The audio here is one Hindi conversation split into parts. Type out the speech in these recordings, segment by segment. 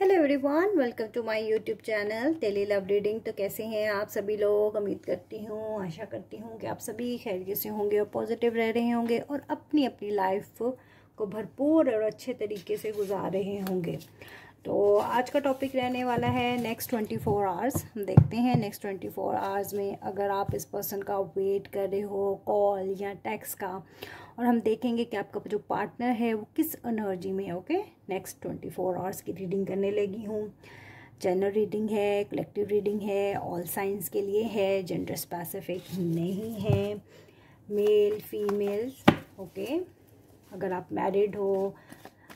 Hello everyone, welcome to my YouTube channel Daily Love Reading. तो कैसे हैं आप सभी लोग? उम्मीद करती हूँ, आशा करती हूँ कि आप सभी खैरियत से होंगे और पॉजिटिव रह रहे होंगे और अपनी अपनी लाइफ को भरपूर और अच्छे तरीके से गुजार रहे होंगे। तो आज का टॉपिक रहने वाला है नेक्स्ट 24 आवर्स। हम देखते हैं नेक्स्ट 24 आवर्स में अगर आप इस पर्सन का वेट कर रहे हो कॉल या टेक्स्ट का, और हम देखेंगे कि आपका जो पार्टनर है वो किस एनर्जी में है। ओके, नेक्स्ट 24 आवर्स की रीडिंग करने लगी हूँ। जनरल रीडिंग है, कलेक्टिव रीडिंग है, ऑल साइंस के लिए है, जेंडर स्पेसिफिक नहीं है, मेल फीमेल। ओके, अगर आप मैरिड हो,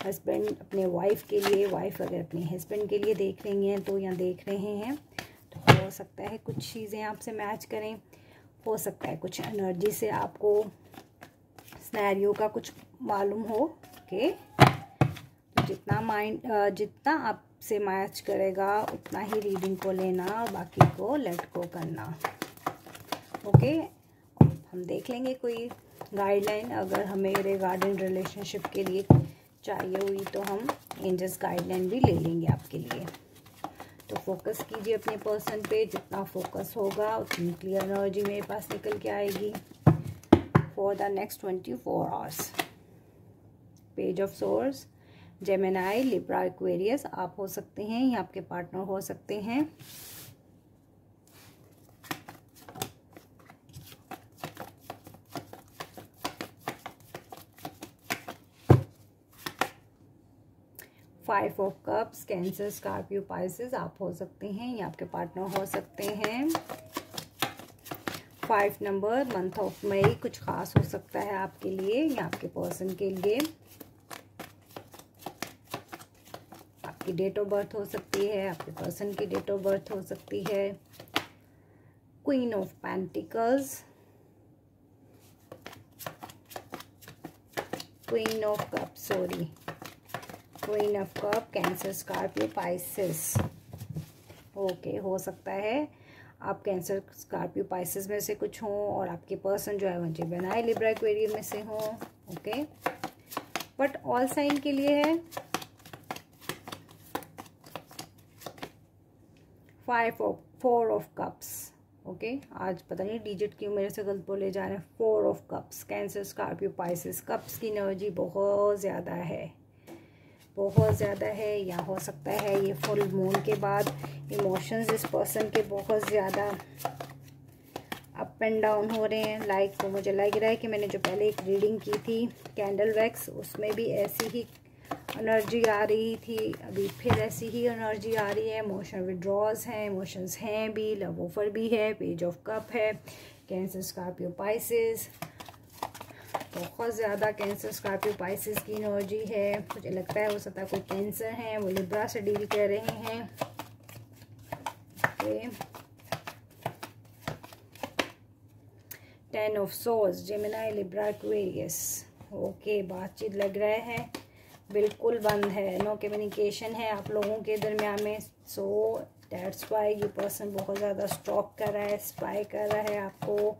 हस्बैंड अपने वाइफ के लिए, वाइफ अगर अपने हस्बैंड के लिए देख रही हैं तो या देख रहे हैं तो हो सकता है कुछ चीज़ें आपसे मैच करें, हो सकता है कुछ एनर्जी से आपको सिनेरियो का कुछ मालूम हो। ओके, जितना आपसे मैच करेगा उतना ही रीडिंग को लेना और बाकी को लेट गो करना। ओके, हम देख लेंगे कोई गाइडलाइन अगर हमें रिगार्डिंग रिलेशनशिप के लिए चाहिए हुई तो हम एंजल्स गाइडलाइन भी ले लेंगे आपके लिए। तो फोकस कीजिए अपने पर्सन पे, जितना फोकस होगा उतनी क्लियर एनर्जी मेरे पास निकल के आएगी for the next 24 hours. Page of source, Gemini, Libra, Aquarius आप हो सकते हैं या आपके पार्टनर हो सकते हैं। Five of cups, cancer, Scorpio, Pisces आप हो सकते हैं या आपके पार्टनर हो सकते हैं। 5 नंबर, मंथ ऑफ मई कुछ खास हो सकता है आपके लिए या आपके पर्सन के लिए। आपकी डेट ऑफ बर्थ हो सकती है, आपके पर्सन की डेट ऑफ बर्थ हो सकती है। Queen of pentacles, queen of cup, queen of cup, cancer, Scorpio, Pisces. Okay, हो सकता है आप कैंसर, स्कॉर्पियो, पाइसेस में से कुछ हों और आपके पर्सन जो है वो जेमिनी, लिब्रा, एक्वेरियस में से हों। ओके, बट ऑल साइन के लिए है 4 ऑफ कप्स। ओके, आज पता नहीं डिजिट क्यों मेरे से गलत बोले जा रहे हैं। 4 of cups, cancer, Scorpio, Pisces. Cups की एनर्जी बहुत ज़्यादा है, बहुत ज़्यादा है। या हो सकता है ये फुल मून के बाद इमोशंस इस पर्सन के बहुत ज़्यादा अप एंड डाउन हो रहे हैं। लाइक मुझे लग रहा है कि मैंने जो पहले एक रीडिंग की थी कैंडल वैक्स, उसमें भी ऐसी ही एनर्जी आ रही थी, अभी फिर ऐसी ही एनर्जी आ रही है। इमोशन विड्रॉज हैं, इमोशंस हैं भी, लव ऑफर भी है, पेज ऑफ कप है, कैंसर, स्कॉर्पियो, पाइसेस। बहुत ज़्यादा कैंसर, स्कॉर्पियो, पाइसेस की एनर्जी है। मुझे लगता है हो सकता है कोई कैंसर है वो लिब्रा से डील कर रहे हैं। Okay, 10 of source, Gemini, Libra, Aquarius. Okay, बातचीत लग रहा है बिल्कुल बंद है, नो कम्युनिकेशन है आप लोगों के दरमियान में। सो दैट्स वाई ये पर्सन बहुत ज़्यादा स्टॉक कर रहा है, स्पाई कर रहा है, आपको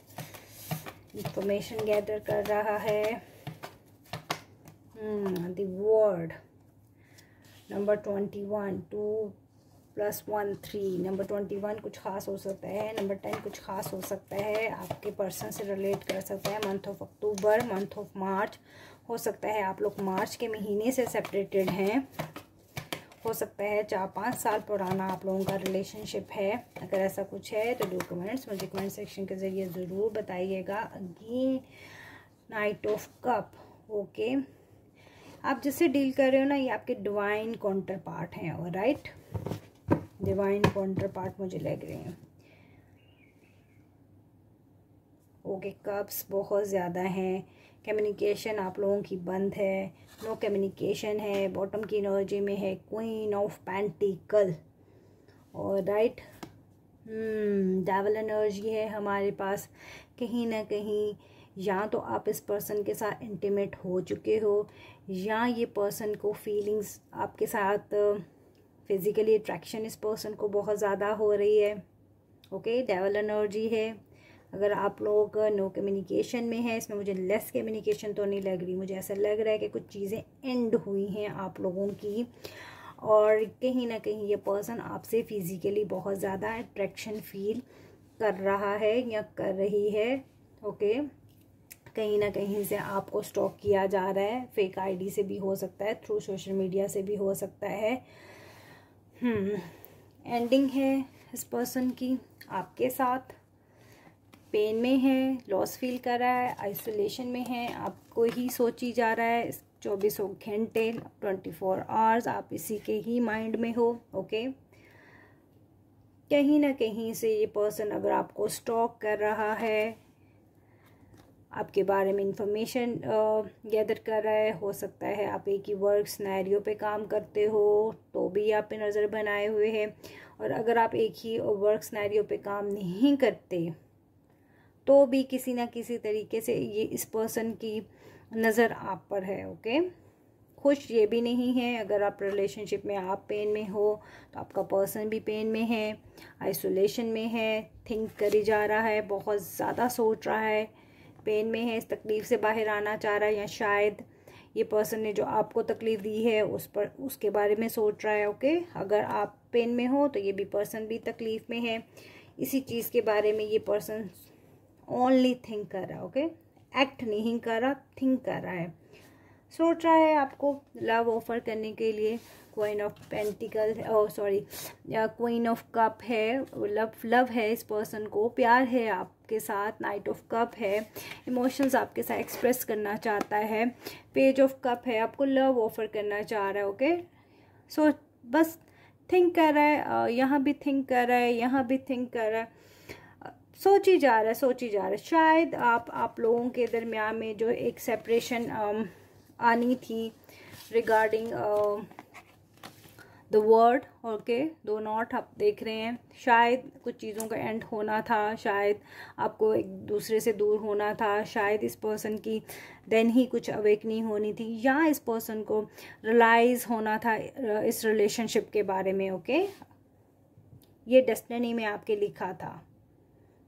इंफॉर्मेशन गैदर कर रहा है। The word number 21, 2 + 1 3। नंबर 21 कुछ खास हो सकता है, नंबर 10 कुछ खास हो सकता है, आपके पर्सन से रिलेट कर सकता है। Month of October, month of March, हो सकता है आप लोग मार्च के महीने से सेपरेटेड हैं, हो सकता है 4-5 साल पुराना आप लोगों का रिलेशनशिप है। अगर ऐसा कुछ है तो डू कमेंट्स मुझे कमेंट सेक्शन के ज़रिए ज़रूर बताइएगा। Again night of cup. Okay, आप जिससे डील कर रहे हो ना ये आपके डिवाइन काउंटर पार्ट हैं, और राइट डिवाइन काउंटर पार्ट मुझे लग रहे हैं। ओके, कप्स बहुत ज़्यादा हैं, कम्युनिकेशन आप लोगों की बंद है, नो कम्युनिकेशन है। बॉटम की एनर्जी में है क्वीन ऑफ पेंटिकल, और राइट डेविल एनर्जी है हमारे पास। कहीं ना कहीं या तो आप इस पर्सन के साथ इंटीमेट हो चुके हो या ये पर्सन को फीलिंग्स आपके साथ फिजिकली अट्रैक्शन इस पर्सन को बहुत ज़्यादा हो रही है। ओके, डेविल एनर्जी है। अगर आप लोग नो कम्युनिकेशन में है, इसमें मुझे लेस कम्युनिकेशन तो नहीं लग रही, मुझे ऐसा लग रहा है कि कुछ चीज़ें एंड हुई हैं आप लोगों की, और कहीं ना कहीं ये पर्सन आपसे फिजिकली बहुत ज़्यादा अट्रैक्शन फील कर रहा है या कर रही है। ओके, कहीं ना कहीं से आपको स्टॉक किया जा रहा है, फेक आईडी से भी हो सकता है, थ्रू सोशल मीडिया से भी हो सकता है। एंडिंग है इस पर्सन की आपके साथ, पेन में है, लॉस फील कर रहा है, आइसोलेशन में है, आपको ही सोची जा रहा है 24 घंटे 24 आवर्स आप इसी के ही माइंड में हो। ओके, कहीं ना कहीं से ये पर्सन अगर आपको स्टॉक कर रहा है, आपके बारे में इंफॉर्मेशन गैदर कर रहा है, हो सकता है आप एक ही वर्क सिनेरियो पे काम करते हो तो भी आप पे नज़र बनाए हुए हैं, और अगर आप एक ही वर्क सिनेरियो पे काम नहीं करते तो भी किसी ना किसी तरीके से ये इस पर्सन की नज़र आप पर है। ओके, खुश ये भी नहीं है, अगर आप रिलेशनशिप में आप पेन में हो तो आपका पर्सन भी पेन में है, आइसोलेशन में है, थिंक करी जा रहा है, बहुत ज़्यादा सोच रहा है, पेन में है, इस तकलीफ़ से बाहर आना चाह रहा है, या शायद ये पर्सन ने जो आपको तकलीफ़ दी है उसके बारे में सोच रहा है। ओके, अगर आप पेन में हो तो ये भी पर्सन भी तकलीफ़ में है, इसी चीज़ के बारे में ये पर्सन ओनली थिंक कर रहा है। ओके, एक्ट नहीं कर रहा, थिंक कर रहा है, सोच रहा है आपको लव ऑफर करने के लिए। Queen of pentacle queen of cup है, लव है इस पर्सन को, प्यार है आपके साथ, नाइट ऑफ कप है, इमोशंस आपके साथ एक्सप्रेस करना चाहता है, पेज ऑफ कप है, आपको लव ऑफर करना चाह रहा है। ओके, सो बस थिंक कर रहा है, यहाँ भी थिंक कर रहा है, यहाँ भी थिंक कर रहा है, सोची जा रहा है। शायद आप लोगों के दरमियान में जो एक सेपरेशन आनी थी रिगार्डिंग द वर्ड, ओके, दो नॉट आप देख रहे हैं, शायद कुछ चीज़ों का एंड होना था, शायद आपको एक दूसरे से दूर होना था, शायद इस पर्सन की देन ही कुछ अवेकनिंग होनी थी, या इस पर्सन को रियलाइज़ होना था इस रिलेशनशिप के बारे में। ओके, ये डेस्टिनी में आपके लिखा था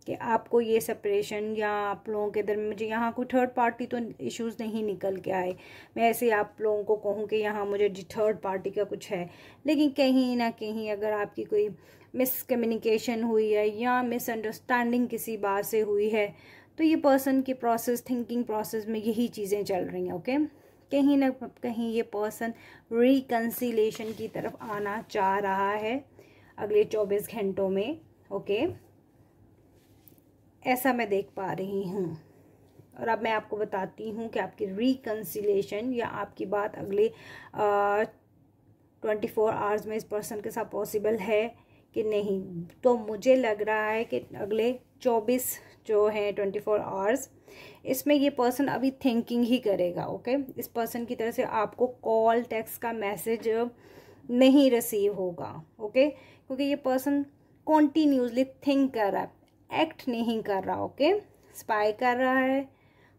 कि आपको ये सेपरेशन, या आप लोगों के दरमियान, मुझे यहाँ कोई थर्ड पार्टी तो इश्यूज़ नहीं निकल के आए, मैं ऐसे आप लोगों को कहूँ कि यहाँ मुझे थर्ड पार्टी का कुछ है, लेकिन कहीं ना कहीं अगर आपकी कोई मिसकम्युनिकेशन हुई है या मिसअंडरस्टैंडिंग किसी बात से हुई है तो ये पर्सन की थिंकिंग प्रोसेस में यही चीज़ें चल रही हैं। ओके, कहीं ना कहीं ये पर्सन रिकन्सिलेशन की तरफ आना चाह रहा है अगले 24 घंटों में। ओके, ऐसा मैं देख पा रही हूँ, और अब मैं आपको बताती हूँ कि आपकी रिकन्सिलेशन या आपकी बात अगले 24 आवर्स में इस पर्सन के साथ पॉसिबल है कि नहीं। तो मुझे लग रहा है कि अगले 24 जो है 24 आवर्स, इसमें ये पर्सन अभी थिंकिंग ही करेगा। ओके, इस पर्सन की तरफ से आपको कॉल, टेक्स्ट का मैसेज नहीं रिसीव होगा। ओके, क्योंकि ये पर्सन कॉन्टीन्यूसली थिंक कर रहा है, एक्ट नहीं कर रहा। ओके, स्पाई कर रहा है,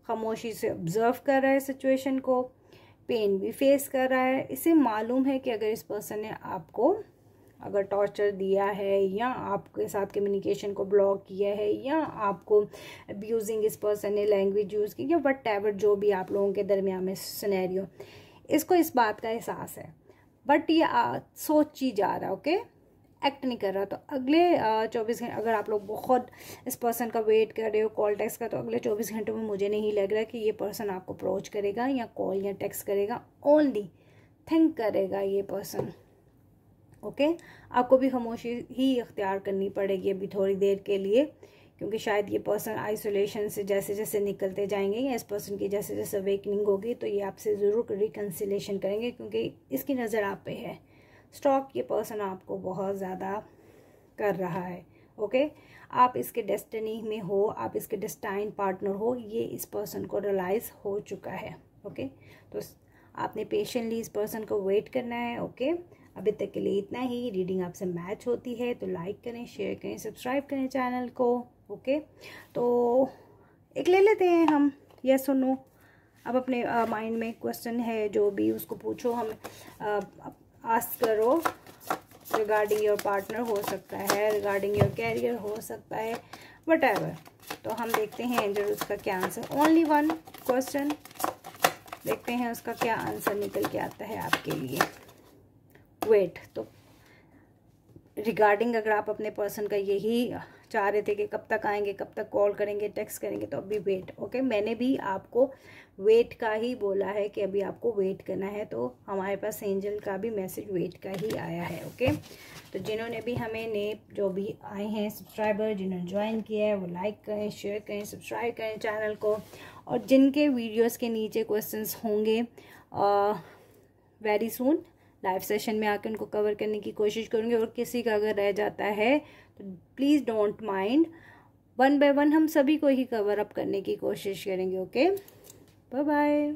खामोशी से ऑब्जर्व कर रहा है सिचुएशन को, पेन भी फेस कर रहा है। इसे मालूम है कि अगर इस पर्सन ने आपको अगर टॉर्चर दिया है, या आपके साथ कम्युनिकेशन को ब्लॉक किया है, या आपको अब्यूजिंग इस पर्सन ने लैंग्वेज यूज़ की, या व्हाटएवर जो भी आप लोगों के दरमियान में सिनेरियो, इसको इस बात का एहसास है, बट ये सोची जा रहा है। ओके, एक्ट नहीं कर रहा। तो अगले 24 घंटे अगर आप लोग बहुत इस पर्सन का वेट कर रहे हो कॉल टेक्स्ट का, तो अगले 24 घंटों में मुझे नहीं लग रहा कि ये पर्सन आपको अप्रोच करेगा या कॉल या टेक्स्ट करेगा, ओनली थिंक करेगा ये पर्सन। ओके, आपको भी खामोशी ही इख्तियार करनी पड़ेगी अभी थोड़ी देर के लिए, क्योंकि शायद ये पर्सन आइसोलेशन से जैसे जैसे निकलते जाएंगे, या इस पर्सन की जैसे जैसे अवेकनिंग होगी, तो ये आपसे ज़रूर रिकन्सिलेशन करेंगे, क्योंकि इसकी नज़र आप पे है। स्टॉक ये पर्सन आपको बहुत ज़्यादा कर रहा है। ओके, आप इसके डेस्टिनी में हो, आप इसके डेस्टाइन पार्टनर हो, ये इस पर्सन को रियलाइज़ हो चुका है। ओके, तो आपने पेशेंटली इस पर्सन को वेट करना है। ओके, अभी तक के लिए इतना ही। रीडिंग आपसे मैच होती है तो लाइक करें, शेयर करें, सब्सक्राइब करें चैनल को। ओके, तो एक ले लेते हैं हम, यस और नो। अब अपने माइंड में क्वेश्चन है जो भी उसको पूछो, हम आस्क करो रिगार्डिंग योर पार्टनर हो सकता है, रिगार्डिंग योर कैरियर हो सकता है, व्हाटएवर। तो हम देखते हैं एंजल उसका क्या आंसर, ओनली वन क्वेश्चन, देखते हैं उसका क्या आंसर निकल के आता है आपके लिए। वेट। तो रिगार्डिंग अगर आप अपने पर्सन का यही चाह रहे थे कि कब तक आएंगे, कब तक कॉल करेंगे, टेक्स्ट करेंगे, तो अभी वेट। ओके, मैंने भी आपको वेट का ही बोला है कि अभी आपको वेट करना है। तो हमारे पास एंजल का भी मैसेज वेट का ही आया है। ओके, तो जिन्होंने भी हमें नए जो भी आए हैं सब्सक्राइबर, जिन्होंने ज्वाइन किया है, वो लाइक करें, शेयर करें, सब्सक्राइब करें चैनल को। और जिनके वीडियोज़ के नीचे क्वेश्चंस होंगे वेरी सून लाइव सेशन में आके उनको कवर करने की कोशिश करूँगी। और किसी का अगर रह जाता है तो प्लीज़ डोंट माइंड, 1 बाय 1 हम सभी को ही कवर अप करने की कोशिश करेंगे। Okay, bye bye.